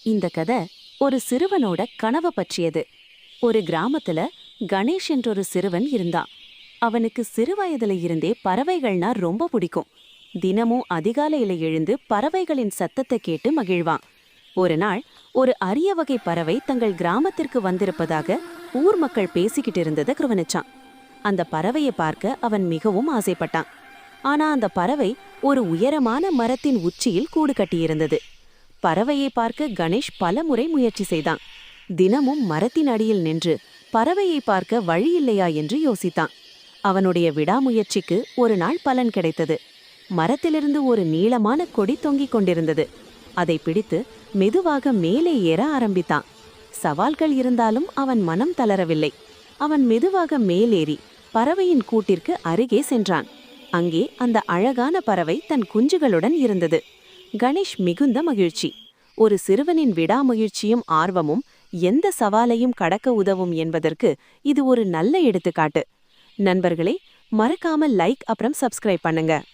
இந்த கதை ஒரு சிறுவனோட கனவை பற்றியது. ஒரு கிராமத்துல கணேஷ் என்ற ஒரு சிறுவன் இருந்தான். அவனுக்கு சிறுவயதுல இருந்தே பறவைகள்னா ரொம்ப பிடிக்கும். தினமும் அதிகாலையில எழுந்து பறவைகளின் சத்தத்தை கேட்டு மகிழ்வான். ஒரு நாள் ஒரு அரிய வகை பறவை தங்கள் கிராமத்திற்கு வந்திருப்பதாக ஊர் மக்கள் பேசிக்கிட்டு இருந்ததை கவனிச்சான். அந்த பறவையை பார்க்க அவன் மிகவும் ஆசைப்பட்டான். ஆனா அந்த பறவை ஒரு உயரமான மரத்தின் உச்சியில் கூடு கட்டியிருந்தது. பறவையை பார்க்க கணேஷ் பலமுறை முயற்சி செய்தான். தினமும் மரத்தின் அடியில் நின்று பறவையை பார்க்க வழி இல்லையா என்று யோசித்தான். அவனுடைய விடாமுயற்சிக்கு ஒரு நாள் பலன் கிடைத்தது. மரத்திலிருந்து ஒரு நீளமான கொடி தொங்கிக் கொண்டிருந்தது. அதை பிடித்து மெதுவாக மேலே ஏற ஆரம்பித்தான். சவால்கள் இருந்தாலும் அவன் மனம் தளரவில்லை. அவன் மெதுவாக மேலேறி பறவையின் கூட்டிற்கு அருகே சென்றான். அங்கே அந்த அழகான பறவை தன் குஞ்சுகளுடன் இருந்தது. கணேஷ் மிகுந்த மகிழ்ச்சி. ஒரு சிறுவனின் விடாமுயற்சியும் ஆர்வமும் எந்த சவாலையும் கடக்க உதவும் என்பதற்கு இது ஒரு நல்ல எடுத்துக்காட்டு. நண்பர்களே, மறக்காம லைக் அப்புறம் சப்ஸ்கிரைப் பண்ணுங்க.